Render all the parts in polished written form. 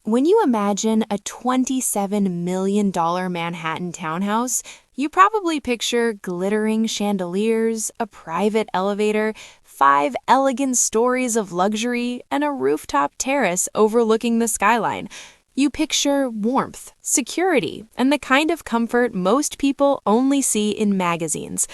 When you imagine a $27 million Manhattan townhouse, you probably picture glittering chandeliers, a private elevator, 5 elegant stories of luxury, and a rooftop terrace overlooking the skyline. You picture warmth, security, and the kind of comfort most people only see in magazines.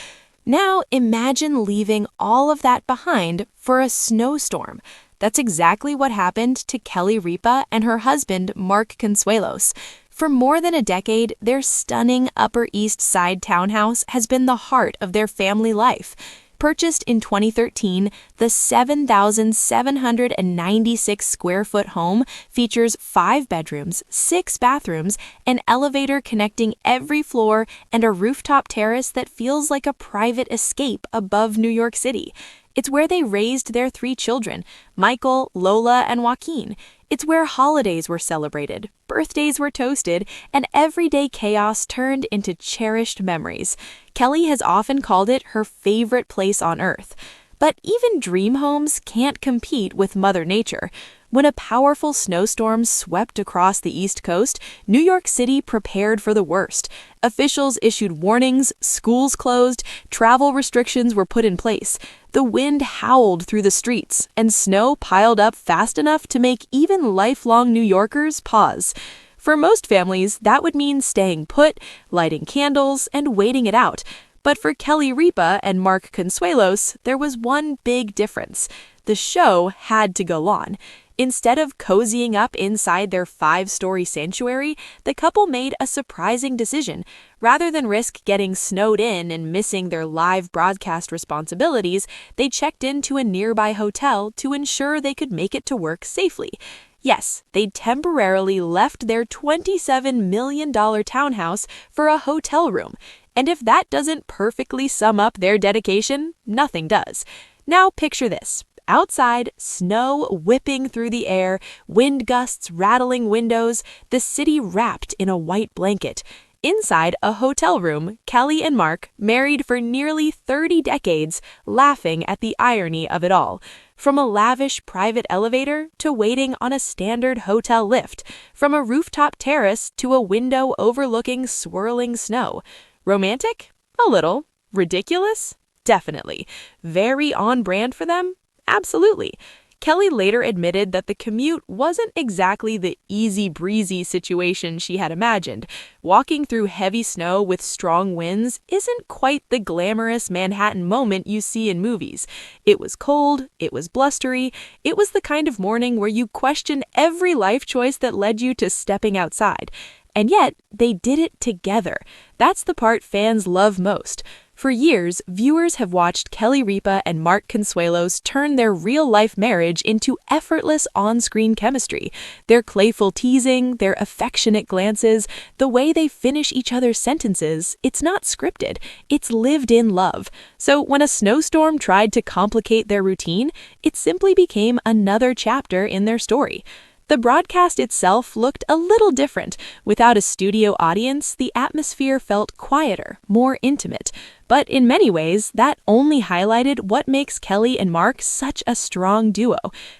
Now imagine leaving all of that behind for a snowstorm. That's exactly what happened to Kelly Ripa and her husband, Mark Consuelos. For more than a decade, their stunning Upper East Side townhouse has been the heart of their family life. Purchased in 2013, the 7,796 square foot home features 5 bedrooms, 6 bathrooms, an elevator connecting every floor, and a rooftop terrace that feels like a private escape above New York City. It's where they raised their 3 children, Michael, Lola, and Joaquin. It's where holidays were celebrated, birthdays were toasted, and everyday chaos turned into cherished memories. Kelly has often called it her favorite place on earth. But even dream homes can't compete with Mother Nature. When a powerful snowstorm swept across the East Coast, New York City prepared for the worst. Officials issued warnings, schools closed, travel restrictions were put in place. The wind howled through the streets, and snow piled up fast enough to make even lifelong New Yorkers pause. For most families, that would mean staying put, lighting candles, and waiting it out. But for Kelly Ripa and Mark Consuelos, there was one big difference. The show had to go on. Instead of cozying up inside their 5-story sanctuary, the couple made a surprising decision. Rather than risk getting snowed in and missing their live broadcast responsibilities, they checked into a nearby hotel to ensure they could make it to work safely. Yes, they temporarily left their $27 million townhouse for a hotel room. And if that doesn't perfectly sum up their dedication, nothing does. Now picture this. Outside, snow whipping through the air, wind gusts rattling windows, the city wrapped in a white blanket. Inside a hotel room, Kelly and Mark, married for nearly 30 decades, laughing at the irony of it all. From a lavish private elevator to waiting on a standard hotel lift, from a rooftop terrace to a window overlooking swirling snow. Romantic? A little. Ridiculous? Definitely. Very on brand for them? Absolutely. Kelly later admitted that the commute wasn't exactly the easy-breezy situation she had imagined. Walking through heavy snow with strong winds isn't quite the glamorous Manhattan moment you see in movies. It was cold, it was blustery, it was the kind of morning where you question every life choice that led you to stepping outside. And yet, they did it together. That's the part fans love most. For years, viewers have watched Kelly Ripa and Mark Consuelos turn their real-life marriage into effortless on-screen chemistry. Their playful teasing, their affectionate glances, the way they finish each other's sentences, it's not scripted, it's lived-in love. So when a snowstorm tried to complicate their routine, it simply became another chapter in their story. The broadcast itself looked a little different. Without a studio audience, the atmosphere felt quieter, more intimate. But in many ways, that only highlighted what makes Kelly and Mark such a strong duo.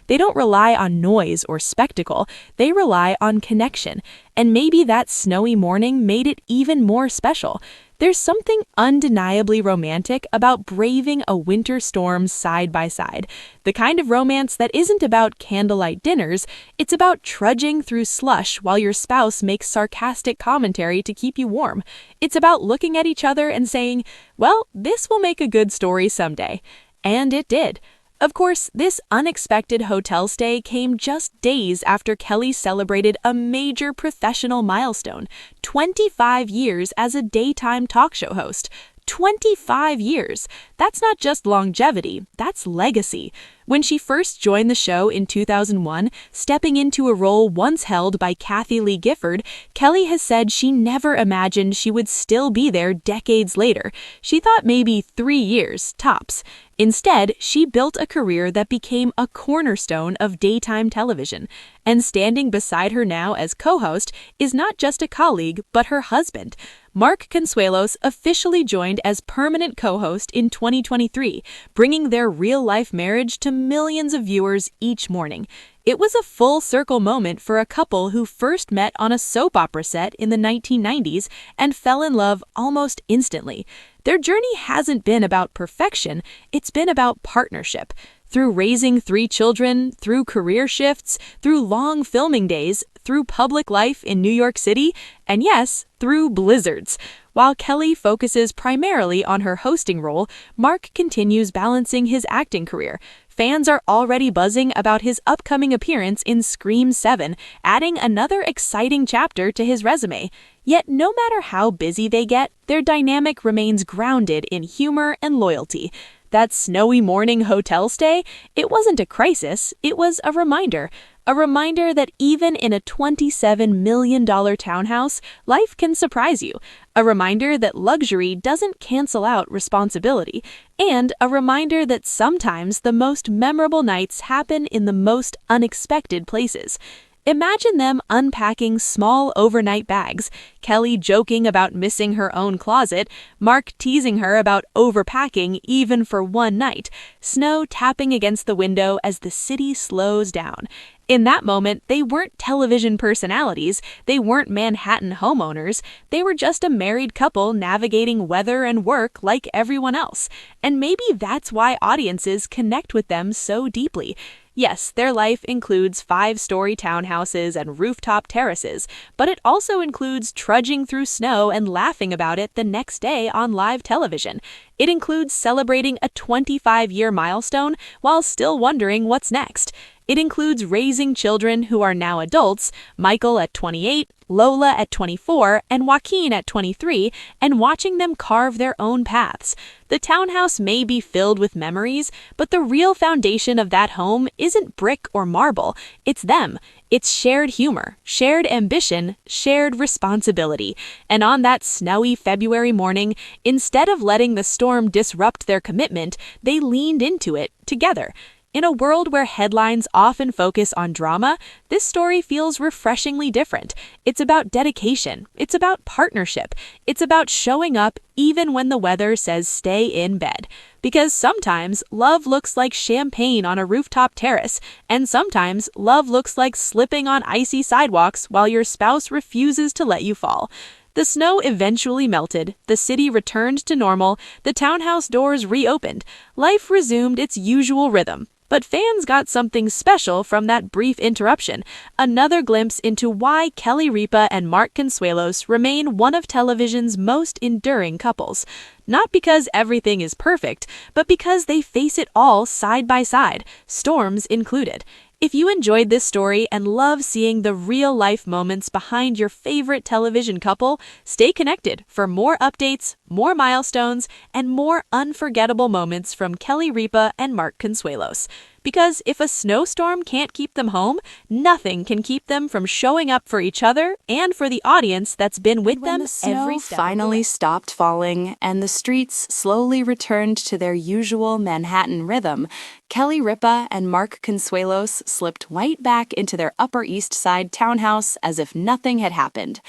They don't rely on noise or spectacle, they rely on connection. And maybe that snowy morning made it even more special. There's something undeniably romantic about braving a winter storm side by side. The kind of romance that isn't about candlelight dinners, it's about trudging through slush while your spouse makes sarcastic commentary to keep you warm. It's about looking at each other and saying, well, this will make a good story someday. And it did. Of course, this unexpected hotel stay came just days after Kelly celebrated a major professional milestone, 25 years as a daytime talk show host. 25 years! That's not just longevity, that's legacy. When she first joined the show in 2001, stepping into a role once held by Kathy Lee Gifford, Kelly has said she never imagined she would still be there decades later. She thought maybe 3 years, tops. Instead, she built a career that became a cornerstone of daytime television. And standing beside her now as co-host is not just a colleague, but her husband. Mark Consuelos officially joined as permanent co-host in 2023, bringing their real-life marriage to millions of viewers each morning. It was a full-circle moment for a couple who first met on a soap opera set in the 1990s and fell in love almost instantly. Their journey hasn't been about perfection, it's been about partnership. Through raising 3 children, through career shifts, through long filming days, through public life in New York City, and yes, through blizzards. While Kelly focuses primarily on her hosting role, Mark continues balancing his acting career. Fans are already buzzing about his upcoming appearance in Scream 7, adding another exciting chapter to his resume. Yet no matter how busy they get, their dynamic remains grounded in humor and loyalty. That snowy morning hotel stay, it wasn't a crisis, it was a reminder. A reminder that even in a $27 million townhouse, life can surprise you. A reminder that luxury doesn't cancel out responsibility. And a reminder that sometimes the most memorable nights happen in the most unexpected places. Imagine them unpacking small overnight bags, Kelly joking about missing her own closet, Mark teasing her about overpacking even for one night, snow tapping against the window as the city slows down. In that moment, they weren't television personalities, they weren't Manhattan homeowners, they were just a married couple navigating weather and work like everyone else. And maybe that's why audiences connect with them so deeply. Yes, their life includes 5-story townhouses and rooftop terraces, but it also includes trudging through snow and laughing about it the next day on live television. It includes celebrating a 25-year milestone while still wondering what's next. It includes raising children who are now adults, Michael at 28, Lola at 24, and Joaquin at 23, and watching them carve their own paths. The townhouse may be filled with memories, but the real foundation of that home isn't brick or marble, it's them. It's shared humor, shared ambition, shared responsibility. And on that snowy February morning, instead of letting the storm disrupt their commitment, they leaned into it together. In a world where headlines often focus on drama, this story feels refreshingly different. It's about dedication. It's about partnership. It's about showing up even when the weather says stay in bed. Because sometimes love looks like champagne on a rooftop terrace, and sometimes love looks like slipping on icy sidewalks while your spouse refuses to let you fall. The snow eventually melted, the city returned to normal, the townhouse doors reopened, life resumed its usual rhythm. But fans got something special from that brief interruption, another glimpse into why Kelly Ripa and Mark Consuelos remain one of television's most enduring couples. Not because everything is perfect, but because they face it all side by side, storms included. If you enjoyed this story and love seeing the real-life moments behind your favorite television couple, stay connected for more updates, more milestones, and more unforgettable moments from Kelly Ripa and Mark Consuelos. Because if a snowstorm can't keep them home, nothing can keep them from showing up for each other and for the audience that's been with them every step of the way. When the snow finally stopped falling and the streets slowly returned to their usual Manhattan rhythm, Kelly Ripa and Mark Consuelos slipped right back into their Upper East Side townhouse as if nothing had happened.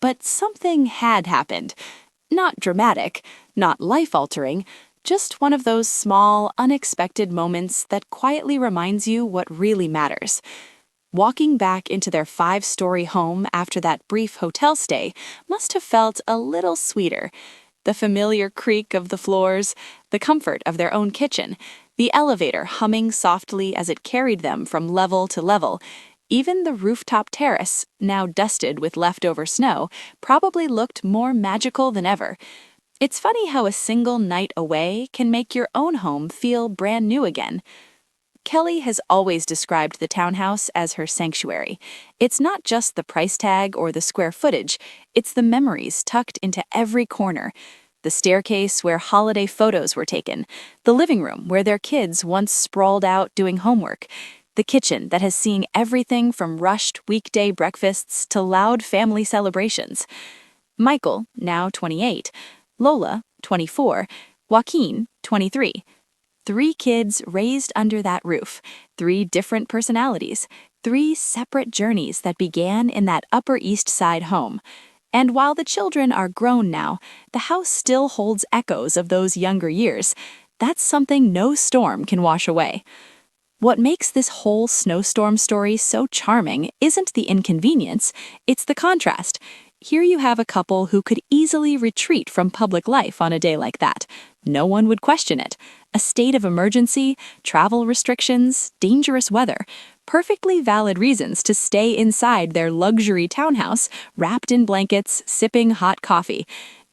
But something had happened. Not dramatic, not life-altering, just one of those small, unexpected moments that quietly reminds you what really matters. Walking back into their 5-story home after that brief hotel stay must have felt a little sweeter. The familiar creak of the floors, the comfort of their own kitchen, the elevator humming softly as it carried them from level to level. Even the rooftop terrace, now dusted with leftover snow, probably looked more magical than ever. It's funny how a single night away can make your own home feel brand new again. Kelly has always described the townhouse as her sanctuary. It's not just the price tag or the square footage, it's the memories tucked into every corner. The staircase where holiday photos were taken, the living room where their kids once sprawled out doing homework, the kitchen that has seen everything from rushed weekday breakfasts to loud family celebrations. Michael, now 28, Lola, 24, Joaquin, 23. 3 kids raised under that roof, 3 different personalities, 3 separate journeys that began in that Upper East Side home. And while the children are grown now, the house still holds echoes of those younger years. That's something no storm can wash away. What makes this whole snowstorm story so charming isn't the inconvenience, it's the contrast. Here you have a couple who could easily retreat from public life on a day like that. No one would question it. A state of emergency, travel restrictions, dangerous weather. Perfectly valid reasons to stay inside their luxury townhouse, wrapped in blankets, sipping hot coffee.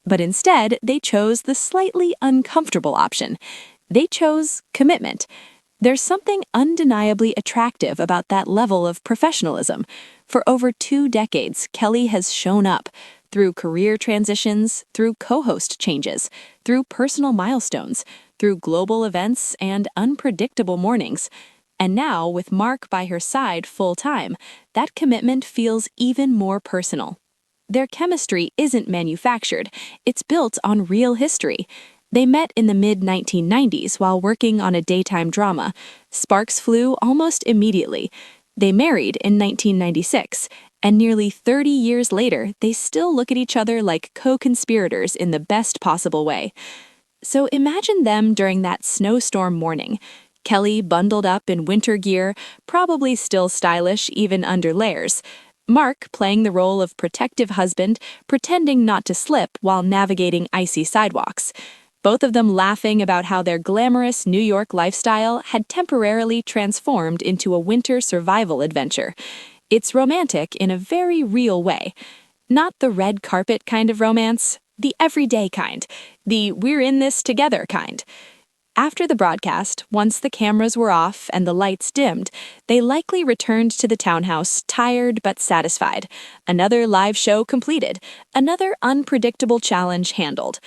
But instead, they chose the slightly uncomfortable option. They chose commitment. There's something undeniably attractive about that level of professionalism. For over 2 decades, Kelly has shown up through career transitions, through co-host changes, through personal milestones, through global events and unpredictable mornings. And now, with Mark by her side full-time, that commitment feels even more personal. Their chemistry isn't manufactured, it's built on real history. They met in the mid-1990s while working on a daytime drama. Sparks flew almost immediately. They married in 1996, and nearly 30 years later, they still look at each other like co-conspirators in the best possible way. So imagine them during that snowstorm morning. Kelly bundled up in winter gear, probably still stylish even under layers. Mark playing the role of protective husband, pretending not to slip while navigating icy sidewalks. Both of them laughing about how their glamorous New York lifestyle had temporarily transformed into a winter survival adventure. It's romantic in a very real way. Not the red carpet kind of romance, the everyday kind, the we're in this together kind. After the broadcast, once the cameras were off and the lights dimmed, they likely returned to the townhouse tired but satisfied. Another live show completed, another unpredictable challenge handled.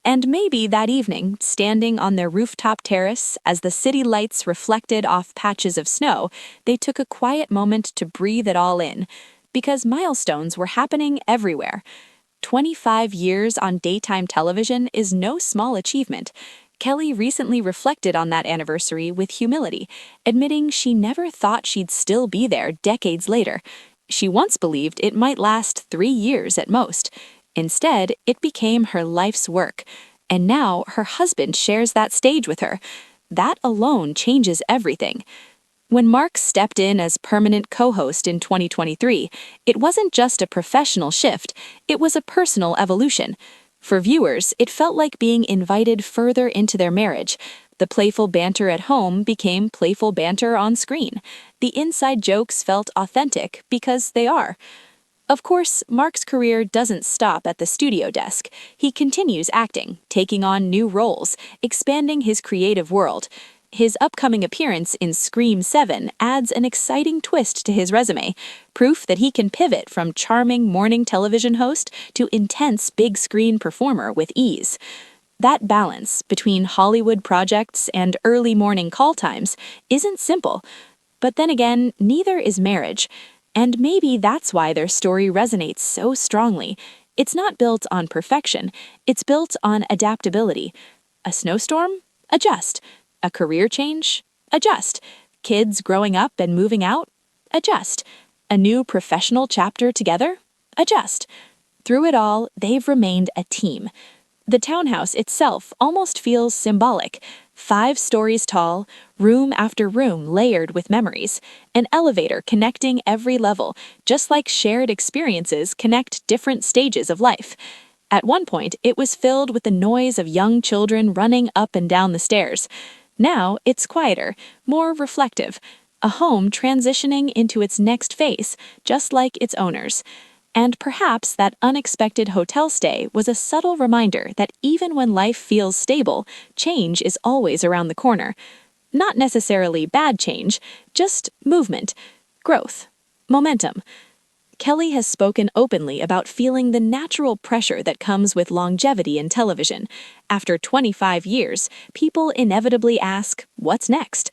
And maybe that evening, standing on their rooftop terrace as the city lights reflected off patches of snow, they took a quiet moment to breathe it all in. Because milestones were happening everywhere. 25 years on daytime television is no small achievement. Kelly recently reflected on that anniversary with humility, admitting she never thought she'd still be there decades later. She once believed it might last 3 years at most. Instead, it became her life's work, and now her husband shares that stage with her. That alone changes everything. When Mark stepped in as permanent co-host in 2023, it wasn't just a professional shift, it was a personal evolution. For viewers, it felt like being invited further into their marriage. The playful banter at home became playful banter on screen. The inside jokes felt authentic because they are. Of course, Mark's career doesn't stop at the studio desk. He continues acting, taking on new roles, expanding his creative world. His upcoming appearance in Scream 7 adds an exciting twist to his resume, proof that he can pivot from charming morning television host to intense big-screen performer with ease. That balance between Hollywood projects and early morning call times isn't simple. But then again, neither is marriage. And maybe that's why their story resonates so strongly. It's not built on perfection, it's built on adaptability. A snowstorm? Adjust. A career change? Adjust. Kids growing up and moving out? Adjust. A new professional chapter together? Adjust. Through it all, they've remained a team. The townhouse itself almost feels symbolic. 5 stories tall, room after room layered with memories, an elevator connecting every level, just like shared experiences connect different stages of life. At one point, it was filled with the noise of young children running up and down the stairs. Now, it's quieter, more reflective, a home transitioning into its next phase, just like its owners. And perhaps that unexpected hotel stay was a subtle reminder that even when life feels stable, change is always around the corner. Not necessarily bad change, just movement, growth, momentum. Kelly has spoken openly about feeling the natural pressure that comes with longevity in television. After 25 years, people inevitably ask, what's next?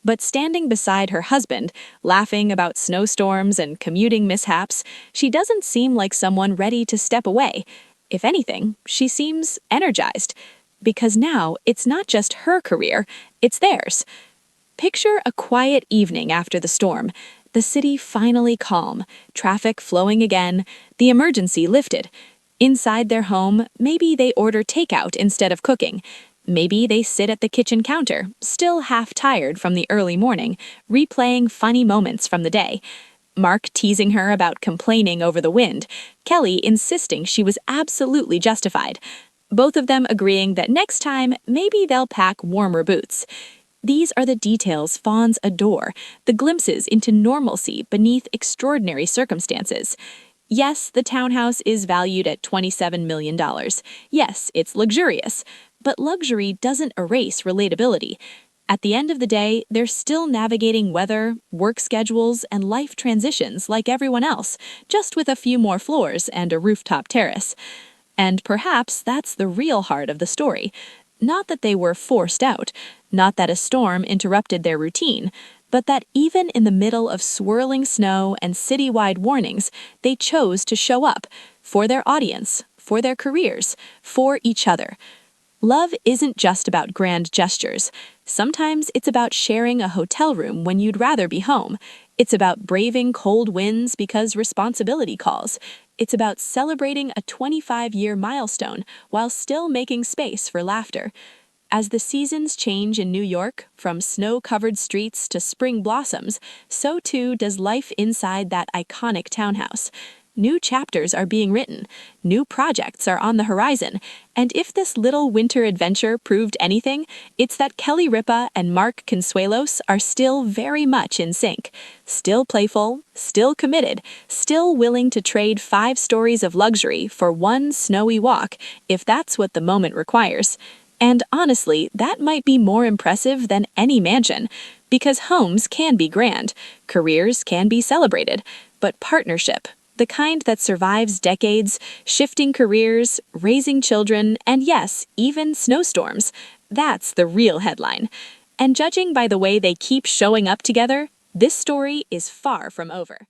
But standing beside her husband, laughing about snowstorms and commuting mishaps, she doesn't seem like someone ready to step away. If anything, she seems energized. Because now, it's not just her career, it's theirs. Picture a quiet evening after the storm. The city finally calm, traffic flowing again, the emergency lifted. Inside their home, maybe they order takeout instead of cooking. Maybe they sit at the kitchen counter, still half tired from the early morning, replaying funny moments from the day. Mark teasing her about complaining over the wind, Kelly insisting she was absolutely justified. Both of them agreeing that next time, maybe they'll pack warmer boots. These are the details fawns adore, the glimpses into normalcy beneath extraordinary circumstances. Yes, the townhouse is valued at $27 million. Yes, it's luxurious. But luxury doesn't erase relatability. At the end of the day, they're still navigating weather, work schedules, and life transitions like everyone else, just with a few more floors and a rooftop terrace. And perhaps that's the real heart of the story. Not that they were forced out, not that a storm interrupted their routine, but that even in the middle of swirling snow and citywide warnings, they chose to show up for their audience, for their careers, for each other. Love isn't just about grand gestures. Sometimes it's about sharing a hotel room when you'd rather be home. It's about braving cold winds because responsibility calls. It's about celebrating a 25-year milestone while still making space for laughter. As the seasons change in New York, from snow-covered streets to spring blossoms, so too does life inside that iconic townhouse. New chapters are being written, new projects are on the horizon, and if this little winter adventure proved anything, it's that Kelly Ripa and Mark Consuelos are still very much in sync. Still playful, still committed, still willing to trade 5 stories of luxury for one snowy walk, if that's what the moment requires. And honestly, that might be more impressive than any mansion, because homes can be grand, careers can be celebrated, but partnership, the kind that survives decades, shifting careers, raising children, and yes, even snowstorms, that's the real headline. And judging by the way they keep showing up together, this story is far from over.